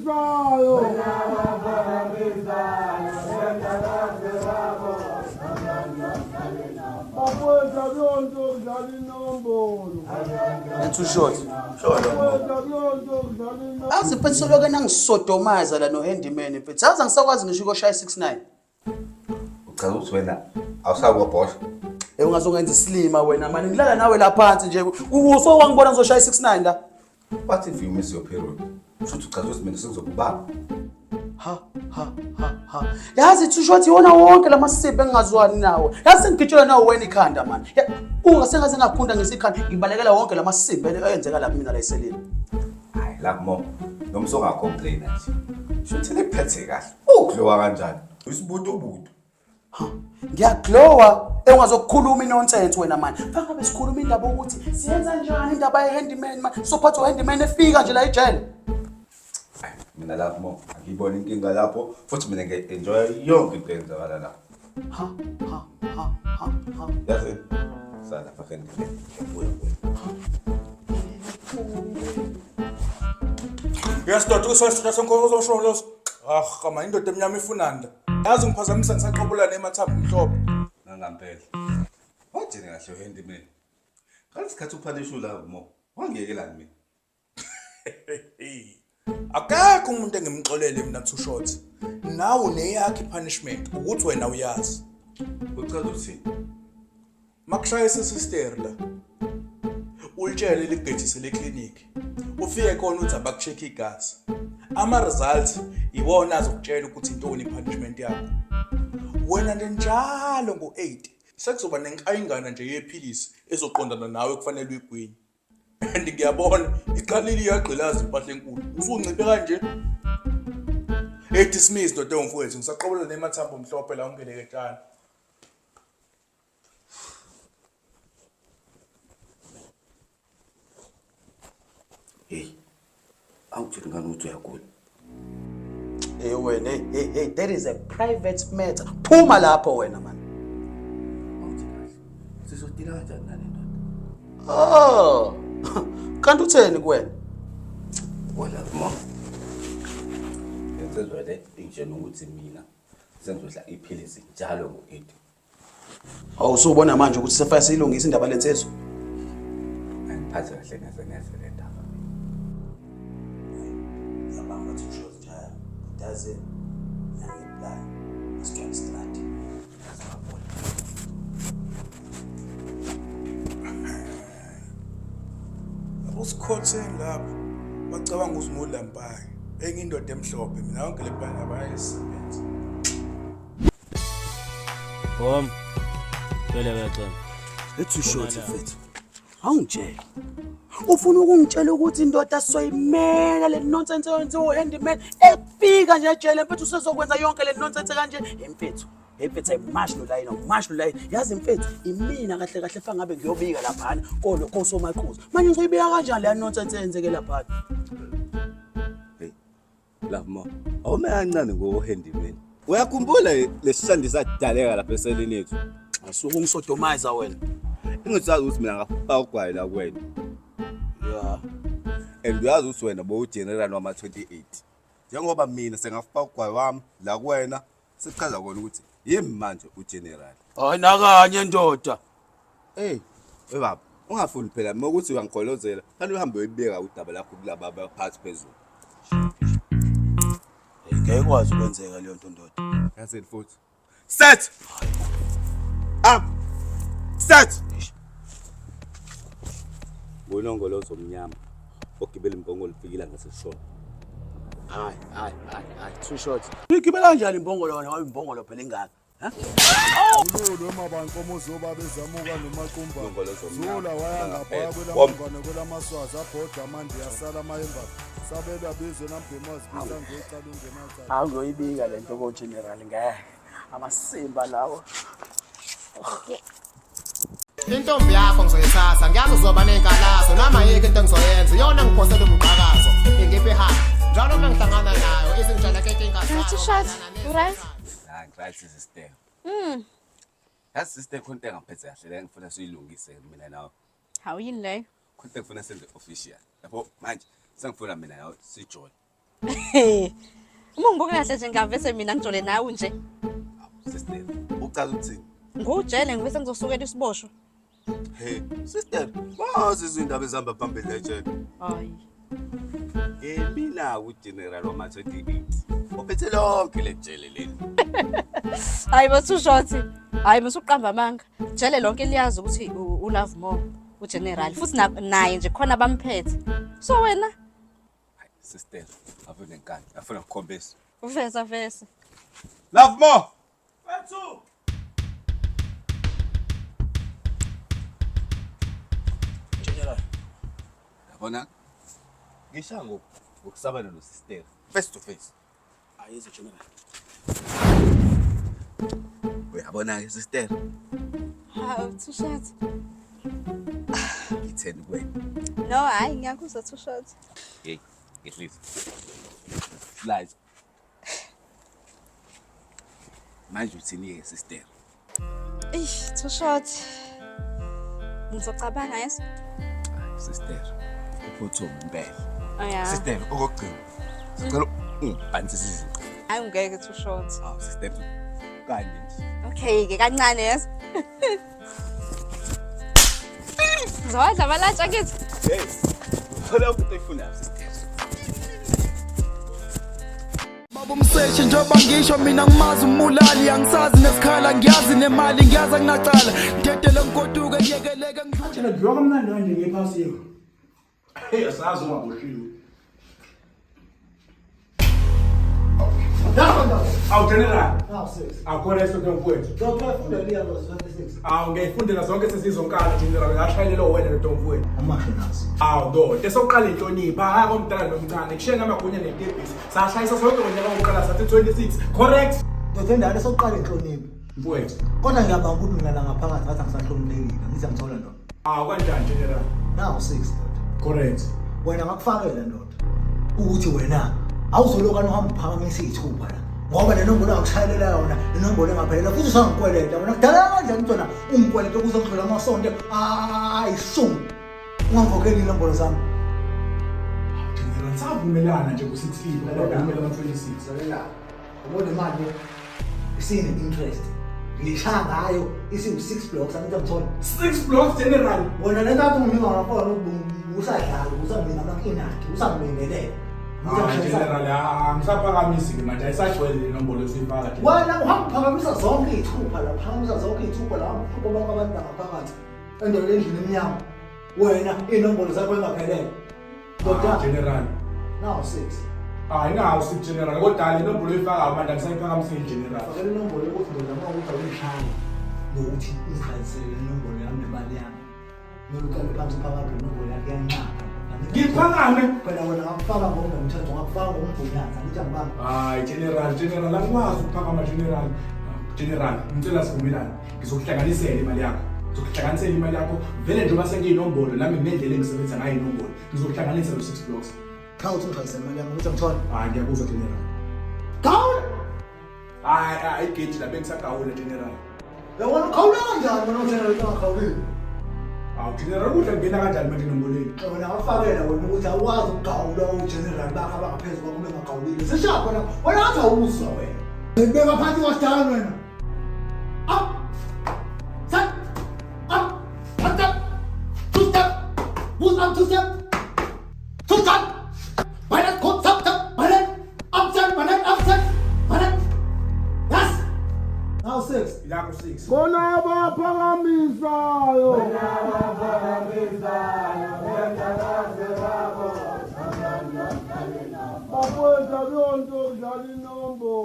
Too short. Azi mfethu soloke nangisodomaza la no handyman mfethu. Azi angisakwazi ngisho ukoshaya 69. Uchaza ukuthi wena awusakuwa boss. Ungazongenza islima wena manje ngilala nawe la phansi nje. Uso wangibona ngizoshaya 69 la. What if you miss your period? Futhi uchaza ukuthi mina sengizokubamba. Ha. Yazi too short yona wonke lamasipho engingazwani nawo. Yazi sengigitshela nawe wena ikhanda man. Ungasengaze ngaphunda ngesikhanda ngibalekela wonke lamasipho ayenzeka la kumina la eseleni. Hayi la mo. Noma usongacomplain nje. Shuthi lephethe kahle. Uklowa kanjani? Isibutubutu. Ngiyaglowa engazokukhuluma inonsense wena man. Faka besikhuluma indaba ukuthi siyenza njani indaba ye handyman man. Sophatha handyman efika nje la ejele. Mina lapho mo angibona inkinga lapho futhi mina nge-enjoy yonke into eyenzakala la. Ha. Yazi sala fakeni. Yasidoda usesithatha senkonzo sholo. Kama indoda emnyama ifunanda. Yazi ngiphazamisa ngisaqobula nemathambo mhlophe. Nangampela. Wajene kahle handyman. Ngalesikhathi uphanisha la mo. Wangiyekelani mina? Akekho umuntu engimxolele mina too short. Nawe neyakhe punishment ukuthi wena uyazi. Uchaza ukuthi Makushaya sister la. Ulitshele ligethise le clinic. Ufike khona uthi abakucheck igazi. Ama results iwona azokutshela ukuthi intoni punishment yakho. Wena njalo ngo8 sekuzoba nenkayingana nje yephilisi ezoqondana nawe kufanele uyigwinye. And ngiyabona iqalile iyagqilaza impahla enkulu. Usunciphe kanje. Dismiss ndoda omfowethu ngisaqobola nemathambo mhlophe la ungeleketshana. hey awuthi ngani ukuthi uyagula. Wena hey that is a private matter. Phuma lapho wena man. Awuthi kahle. Sizodila kanjani nale ndoda? Oh. Kanti utheni kuwena? Wala mo. Yenzezwa le ingitshela ukuthi mina sengizodla iphilisi njalo ngo8. Awusubona manje ukuthi sefaya siyilungisa indaba lensizwe. Angiphathe kahle neze le ndaba. Yabamba too short njalo. Does it? Nangiplan. Start start. Usikhotheni lapho bacabanga uzimulampayi enye indoda emhlophe mina yonke le bhana abayisebenza. Bom. Phela wena. Let's short mfethu. Awungitshela. Ufuna ukungitshela ukuthi indoda soyimela le nonsense yenziwe handyman efika nje ejele mfethu usezokwenza yonke le nonsense kanje mfethu. Mfethu ayimashno line. Yazi mfethu imina kahle fa ngabe ngiyobika lapha ko somaqhuzu. Manje ngizoyibika kanjani le nonsense yenzeke lapha? Hey. Lapho awume kancane ngo handyman. Uyakhumbula lesishandi sadaleka lapha eseleni yethu? Asuke ungisodomizer wena. Ingisazi ukuthi mina ngafaka ugwayi la kuwena. Yeah. And uyazi ukuthi wena bowugeneral wama 28. Njengoba mina sengafaka ugwayi wami la kuwena sichaza kona ukuthi yimi manje ugeneral. Hayi nakanye ndoda. Hey, baba, ungafuni phela uma ukuthi uyangigolozela, kanti uhambe uyibeka udaba lakho kulaba abaphathi phezulu. Ngeke kwazi ukwenzeka leyo nto ndoda. Yazi futhi. Set. Up. Set. Bonongolozo omnyama ogibela imbongolo lifikile ngaseshona. Hayi, too short. Ngigibela kanjani imbongolo wena ngoba imbongolo phela ingaka? Ululu emabankomo uzoba bezamuka nomaqumba. Zula waya ngapha kwelamangane kwelamaswazi abhoda amande yasala amayemba. Sabela bizwe nambemazi bisa ngecala ungenacala. Awuzoyibika lento ko general ngeke. Amasimba lawo. Intombi yakho ngizoyithatha ngiyazi uzoba nenkalazo nama yeke into ngizoyenza yona ngiphosela umqhakazo ngiphe hamba njalo mangihlangana nayo izinjala kenkinga T-shirt, right? Hayi right sister. Yazi sister konke engaphethe kahle la ngifuna siyilungise mina nawe. Hawu yini le? Konke ngifuna senze official. Yabo manje sengifuna mina nawe sijoin. Uma ngibuka kahle nje ngavese mina ngijole nawe nje. Sister, ucala ukuthini? Ngujele ngivese ngizosukela isiboshwa. Hey, sister, wazi izindaba ezihamba phambili ejele. Hayi. Mina uGeneral wama-28. Uphethe lonke le jele leli. Hayi bathu shothi. Hayi musuqamba amanga. Jele lonke liyazi ukuthi uLove More uGeneral futhi naye nje khona bamphethe. So wena Sister, afuna inkani, afuna ukukhombisa. vesa. Love More. Wethu. General. Yabona? Ngisha ngokusabana nosister face to face. Ayizo General. Uyabona ke sister? Hawu two shots. Ngitheni kuwena? No hayi ngiyakuzwa two shots. Hey, ngihlisi. Slides. Manje uthini ke sister? Two shots. Ngizocabanga yes. Sister, uphothoma impela. Aya. Sister, okugcina. Sicela ungiphanisise. Hayi ungeke two shots. Sister. Kanye nje. Okay ke kancane yes. Zowadla abalatsha kithi. Hey. Hola ukuthi uyifuna sister. Babumseshi njengoba ngisho mina ngimazi umulali angisazi nesikhala ngiyazi nemali ngiyazi akunacala ndedele ngigoduke kuyekeleke Thina dliwa kamnandi kanje ngephasiyo. Hey, asazi ungaboshiwe. Awu General. Akhona isonto mfowethu. Ngiyifundela zonke sesizonkala General ngashayelelo wena noNtomfowethu. Awu do, esoqala inhlonipha akomdala nomncane kushenga amagunya netebhisi. Sashayisa sonke ngonyaka wokuqala sathi 26. Correct? Ndodendane soqala inhlonipho. Mfowethu. Kodwa ngiyabanga ukuthi mina la ngaphakathi ngathi angisahloniphekile. Ngithi ngithola ndoda. Kanjani General? Nawu 6 ndoda. Correct. Wena ngakufakela ndoda. Ukuthi wena awuzolokana uhamba uphakamisa izithupha la. Ngoba le nombolo angishayela yona, le nombolo engaphelela futhi usangikweleta. Wena kudala kanjani mntwana ungikweleta ukuze ngidlula amasonto ayishumi. Ungangikhokheli inombolo zami. General savumelana nje ku-16 kodwa kumele ama-26. La. Ubona imali isine interest. Ngishaya ngayo isiwu6 blocks angithi ngithola 6 blocks General. wena le nto ngimika ngafona usadlala usangena amakinati usangibengelela General ngisaphakamisi manje ayisajwayele le nombolo esifaka. wena uhamba uphakamisa zonke izithupha la phakamisa zonke izithupha la bonke abantu ngaphakathi endaweni endlini eminyama wena inombolo zakho engaphelele kodwa General. now 6 Nawu si General kodwa le nombolo efaka manje angisayiphakamisile General. fakela inombolo yokuthi ngizama ukuthi awuyishaya nokuthi izikhalisele inombolo yami nemali yami noluqale phansi phakathi inombolo yakhe yancapha Ngiphakame phela wena ngakufaka ngokomthetho ngakufaka ngomgunyaza ngithi angibanga General angikwazi ukuphakama General ngicela sivumelane ngizokuhlanganisela imali yakho ngizokuhlanganisela imali yakho vele njengoba sengiyinombolo nami ngendlela engisebenza ngayo inombolo ngizokuhlanganisa lo 6 blocks. cha uthi ngikhalisele imali yami ukuthi ngithola Ngiyakuzwa General. gawula Ayigedi la bengisagawula General. yabona ukhawula kanjani wena uthena into ngakhawulile General ukuthi ngena kanjani manje enombolweni? wena ngafakela wena ukuthi awukwazi ukugawula ugeneral bakho abangaphezu kwakho bengagawulile sishapha wena ngathi awuzwa wena ngibeka phansi kwasidala wena up set up step two step who's up two step two step balance code step balance upset balance yes now 6 Ilako 6. Bona abaphakamisayo. Bafowethu abiyonto kudlala inombolo.